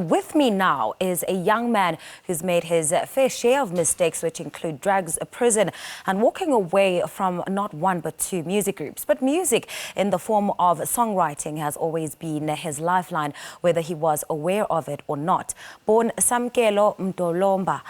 With me now is a young man who's made his fair share of mistakes, which include drugs, prison, and walking away from not one but two music groups. But music in the form of songwriting has always been his lifeline, whether he was aware of it or not. Born Samkelo Mdolomba,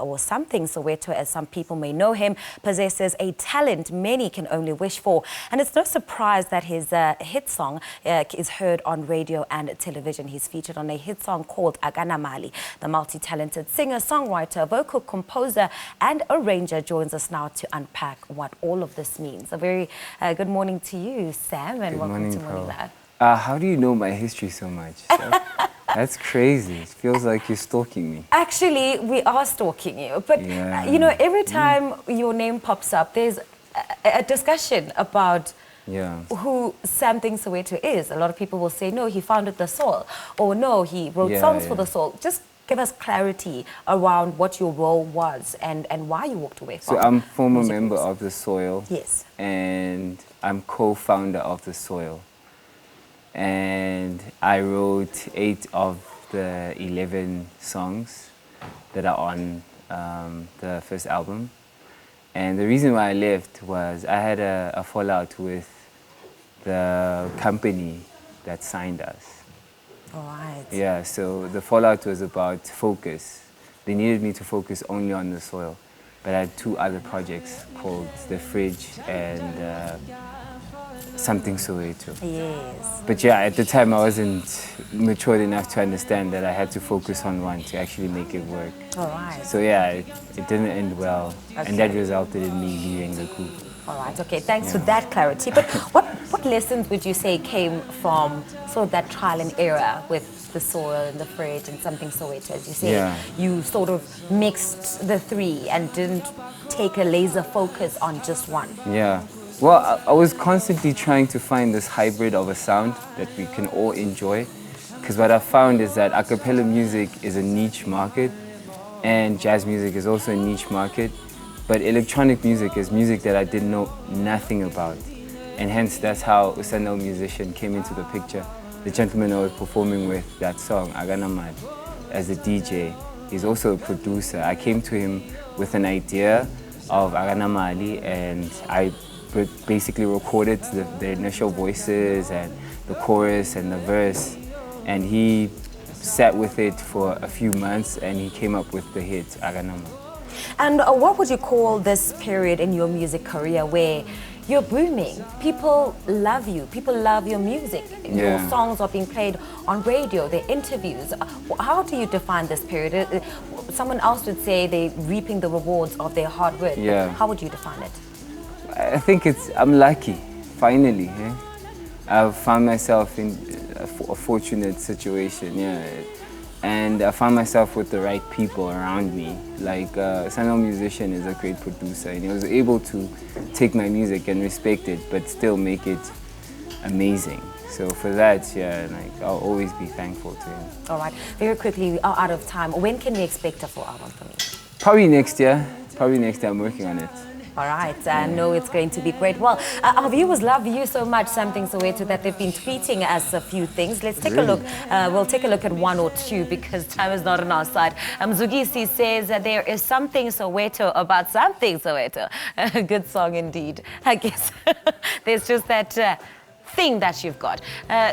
or Samthing Soweto as some people may know him, possesses a talent many can only wish for. And it's no surprise that his hit song is heard on radio and television. He's featured on a hit song called Akanamali. The multi-talented singer, songwriter, vocal composer and arranger joins us now to unpack what all of this means. A very good morning to you, Sam, and welcome to Morning Live. How do you know my history so much? That's crazy. It feels like you're stalking me. Actually, we are stalking you. But, you know, every time your name pops up, there's a discussion about who Samthing Soweto is. A lot of people will say, no, he founded the soul, or no, he wrote songs for the soul. Just give us clarity around what your role was and why you walked away from. So I'm former member of the Soil. Yes. And I'm co-founder of the Soil. And I wrote 8 of the 11 songs that are on the first album. And the reason why I left was I had a fallout with the company that signed us. All right. Yeah, so the fallout was about focus. They needed me to focus only on the Soil. But I had 2 other projects called The Fridge and Samthing Soweto. Yes. But yeah, at the time I wasn't matured enough to understand that I had to focus on one to actually make it work. All right. So yeah, it didn't end well, and that resulted in me leaving the group. All right, okay, thanks for that clarity. But what lessons would you say came from sort of that trial and error with the Soil and the Fridge and Samthing Soweto? As you say, you sort of mixed the 3 and didn't take a laser focus on just one. Yeah. Well, I was constantly trying to find this hybrid of a sound that we can all enjoy. Because what I found is that a cappella music is a niche market and jazz music is also a niche market. But electronic music is music that I didn't know nothing about. And hence that's how Usano musician came into the picture. The gentleman I was performing with that song, Akanamali, as a DJ. He's also a producer. I came to him with an idea of Akanamali and I basically recorded the initial voices and the chorus and the verse, and he sat with it for a few months and he came up with the hit Akanamali. And what would you call this period in your music career where you're booming? People love you, people love your music, your songs are being played on radio, the interviews. How do you define this period? Someone else would say they're reaping the rewards of their hard work. How would you define it? I think I'm lucky, finally. I've found myself in a fortunate situation, and I found myself with the right people around me. Like, Usano musician is a great producer, and he was able to take my music and respect it, but still make it amazing. So for that, like, I'll always be thankful to him. All right, very quickly, we are out of time. When can we expect a full album from you? Probably next year. I'm working on it. All right, I know it's going to be great. Well, our viewers love you so much, Samthing Soweto, that they've been tweeting us a few things. Let's take a look. We'll take a look at 1 or 2 because time is not on our side. Zugisi says that there is something Soweto about Samthing Soweto. A good song indeed. I guess there's just that thing that you've got.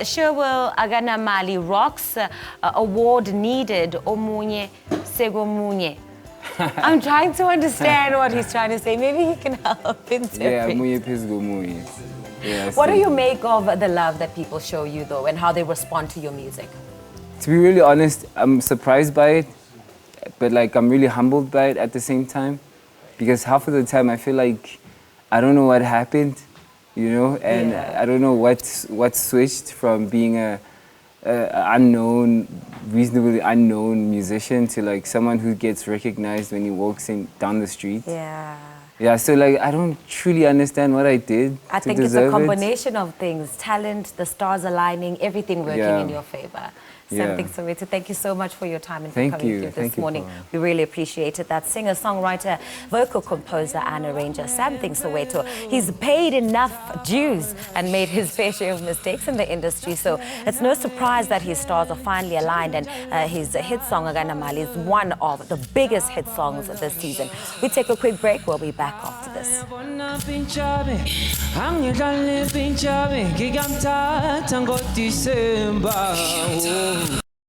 Sherwell Akanamali rocks. Award needed. Omunye Segomunye. I'm trying to understand what he's trying to say. Maybe he can help interpret. What do you make of the love that people show you, though, and how they respond to your music? To be really honest, I'm surprised by it, but like I'm really humbled by it at the same time, because half of the time I feel like I don't know what happened, you know, and I don't know what switched from being a reasonably unknown musician to like someone who gets recognized when he walks down the street. Yeah, so like I don't truly understand what I did. I think it's a combination of things, talent, the stars aligning, everything working in your favor. Samthing Soweto, thank you so much for your time and for Thank coming you. through Thank this you, morning. Paul. We really appreciate it. That singer, songwriter, vocal composer and arranger, Samthing Soweto. He's paid enough dues and made his fair share of mistakes in the industry. So it's no surprise that his stars are finally aligned, and his hit song, Akanamali, is one of the biggest hit songs of this season. We take a quick break. We'll be back after this. Angidlale pinchabe ngikamthatha ngoDisemba